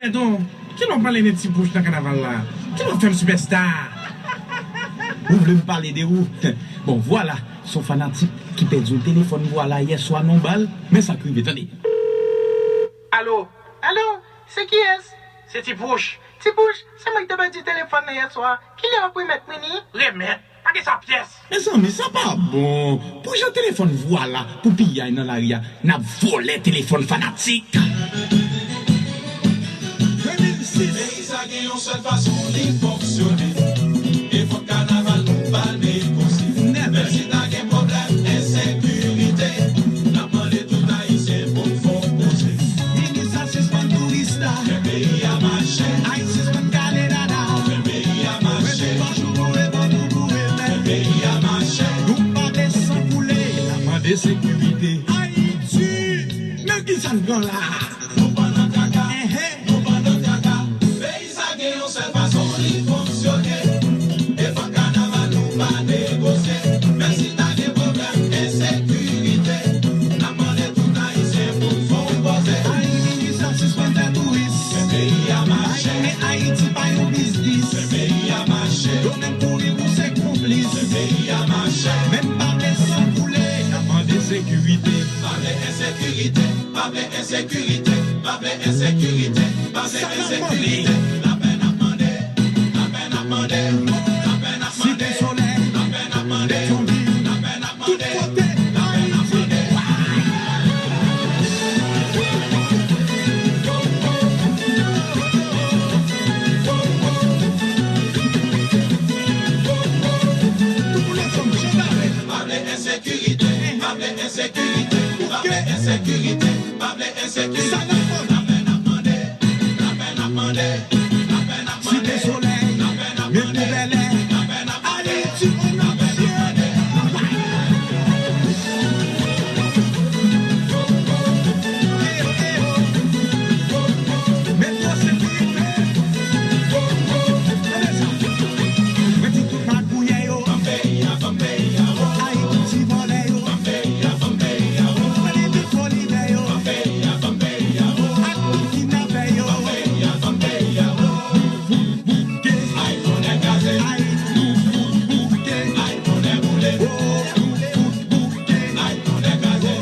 Et donc, qui l'ont parlé de petits bouches dans le carnaval là? Qui l'ont fait un superstar? Vous voulez me parler de où? Bon, voilà, son fanatique qui pèse le téléphone, voilà, hier soir, non balle, mais ça crive, attendez. Allô? Allô, c'est qui est-ce? C'est Tipouche. Tipouche, c'est moi qui t'ai dit téléphone hier soir. Qui l'a pris mettre mini? Remettre, pas que sa pièce. Mais ça pas bon. Pour j'ai téléphone, voilà, pour piller dans la ria, n'a volé téléphone fanatique. 2006, mais ça gagne une seule façon de fonctionner. Et faut carnaval nous pas négocier. Même si t'as un problème d'insécurité, la demande tout haïtien pour fond poser. Ça c'est pas touriste. Le pays a marché. Haïti c'est pas Canada. Le pays a marché. Le pays a marché. Nous pas des sans couler. La demande de sécurité. Haïti, mais qui ça nous là? Nous pas dans caca. Nous pas dans caca. Pays ça gagne une seule façon de fonctionner. Et faut carnaval nous pas négocier. Même si t'as des problèmes d'insécurité, la demande tout haïtien pour fond poser. Haïti ça c'est pas des touristes. Le pays a marché. Mais Haïti pas un business. Le pays a marché. Nous même pour lui c'est complice. Le pays a marché. Même pas des sans couler. La demande de sécurité. Parler insécurité, parler insécurité, parler insécurité, parler insécurité. La peine à demander, la peine à demander, la peine à Cité demander, Soleil. la peine à demander, Zombie. la peine à Tout demander, côté. la peine à demander. Parler insécurité, parler insécurité, parler insécurité, parler insécurité. La peine à demander, la peine à demander, la peine à demander. Cité Soleil. La peine à Mais demander, pour Bel Air. la peine à demander. Haïti, on a mais toi sécurité. Mais tu tout pas couillé yo. Bambeya, bambeya, oh. Haïti volé yo. Bambeya, bambeya, oh. Prenez du folie yo. Bambeya, bambeya, oh. Ak kidnappé yo. Bambeya, bambeya, oh. Bouquet. Aïe, on est gazé. Bouquet. Aïe, on est roulé. Bouquet. Aïe, on est gazé.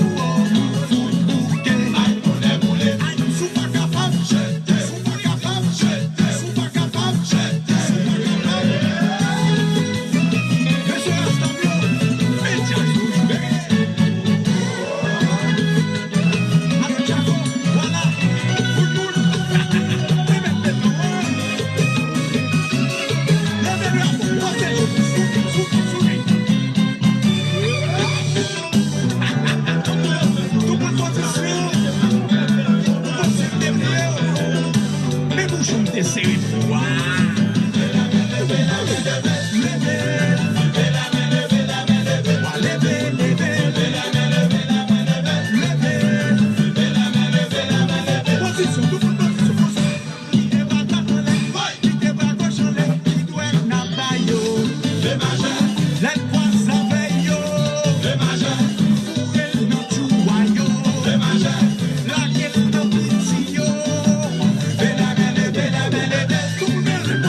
Bouquet. Aïe, on est roulé. Sou pas capable. Sou pas capable. Sou pas capable. Monsieur Astamio. Média Soujbé. Alors Thiago, voilà. Tout le monde. Levez-le à vous. Protégez-vous. Tout le monde continue. Mais vous chantez serré pour moi. La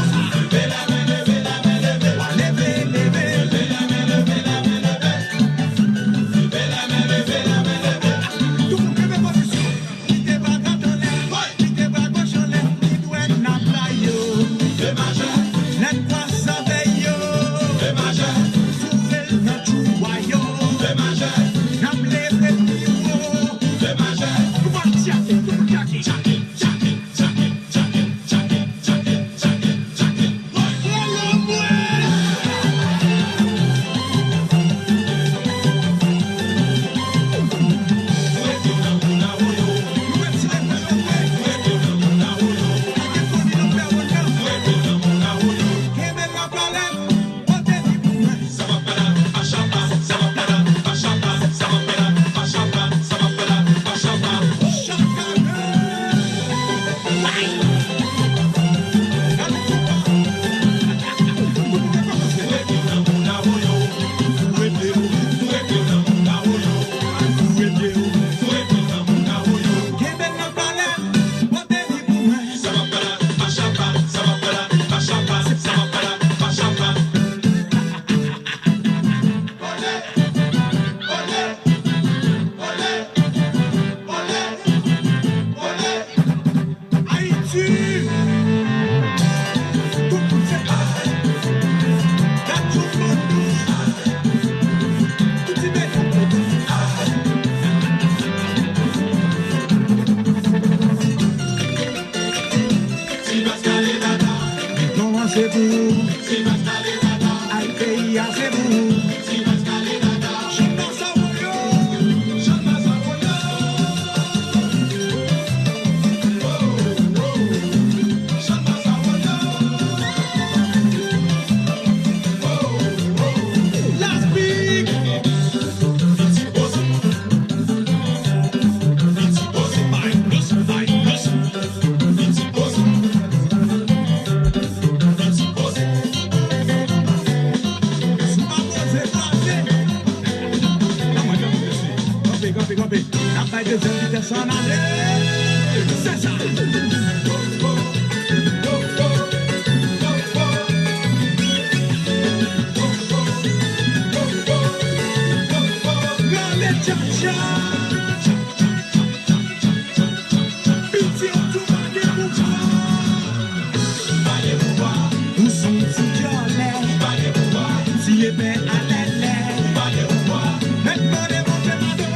dessus. Tout le monde fait tout le monde tout est bête. Si Pascal et Dada, Non, c'est vous. si Pascal et Dada, Alpéia, c'est vous. si Pascal et Dada, Je pense à vous. Jean Mazaroya. Jean Mazaroya. Last big. It's possible. It's possible. It's possible. It's possible. La paille de vitesse en aller. C'est ça. Grande tcha-tcha. Pitié, tout va déboutrer. Où sont ces violets? Si les paix à l'aile. Maintenant, les mots de ma dos.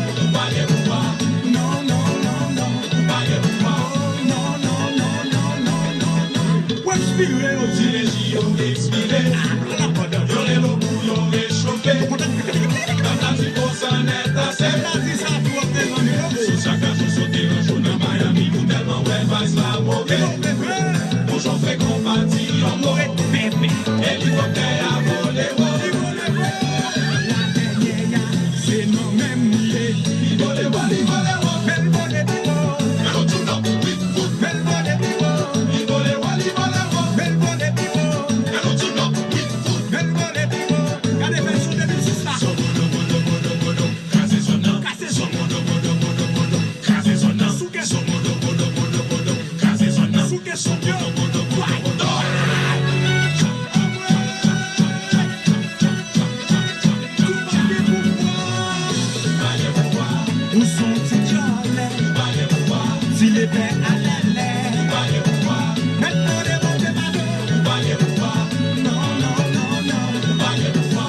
Non, non, non, non. Non, non, non, non, non, non, non. Ouais, expirez aussi. Si les JO expirés, yo les lobous, yo les chauffés. Quand la ça n'est assez. Sous chaque jour, sauter un jour dans Miami, ou tellement ouais, vice la mauvaise. Bonjour, fait compati, en mort. Hélicoptère à voler, C'est non même lié. il volait, Belle volée, mais on tourne en oui, foot. belle volée, Il volait, belle volée, mais on tourne en oui, foot. belle volée. Regardez, belle sous 2006 là. Crasé son nom, Cassez son modo, crasé son nom, Sous qu'est- son modo, crasé son nom, sous qu'est- son Dieu. Tout va bien pour moi. Où sont ces violets? Si les paix à l'aile. Maintenant, les mots de ma dos. Non, non, non, non. Oh,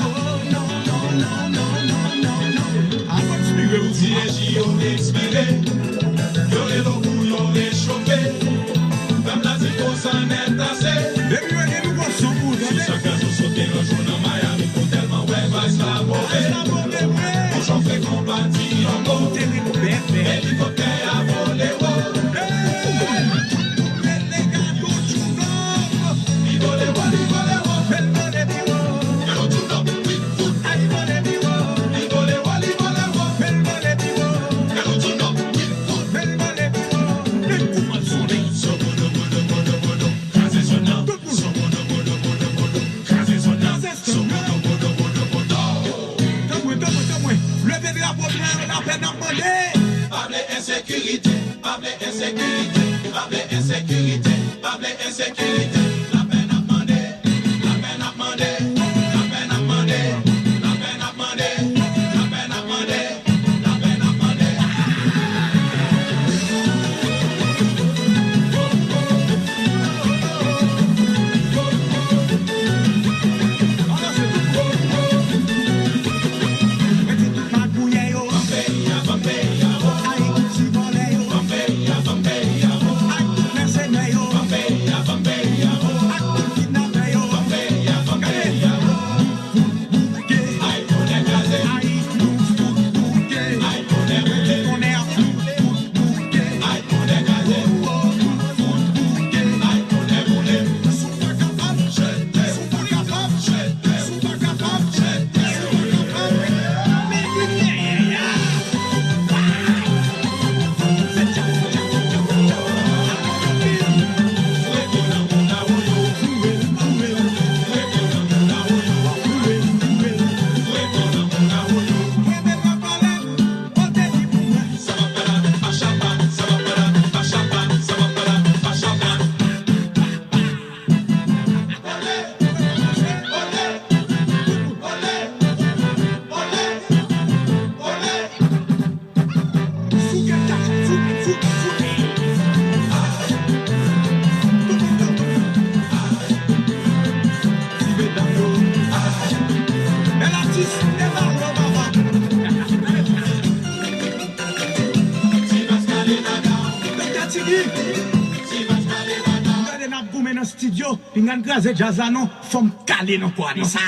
non, non, non, non, non, non, non. Ah, faut expliquer aussi. Si les JO expirés, yo les lobous, yo les chauffés. Même la zéro, ça n'est assez. Depuis, on est nouveau son bout, Sous attendez. chaque jour, sauter un jour dans Miami, pour tellement ouais, vice la mauvaise. La mauvaise vraie. Bonjour, fait compati, en mort. Terrible bébé. Hélicoptère à voler, Les gars, tout chou-gom. il volait, Belle volée, biwo. mais on tourne en oui, foot. Aïe, volée, biwo. Il volait, Belle volée, biwo. mais on tourne en oui, foot. Belle volée, biwo. Les coups mal fondés. Son modo, crasé son nom, son modo, crasé son nom, son modo. Donne-moi. Levez le drapeau blanc, la peine à demander. Pable insécurité, pable insécurité, pable insécurité, pable insécurité. La peine à demander, la peine à demander, la peine à demander, la peine à demander, la peine à demander, la peine à demander. Mettez tout ma couille, yo. Bambeya, bambeya, Aïe, si volée, yo. bambeya, bambeya, Aïe, mercenaire, yo. bambeya, bambeya, fatigué. Regardez, n'a goumé dans le studio, il y a un gaz et jazz là, non, faut me caler dans quoi, non ça.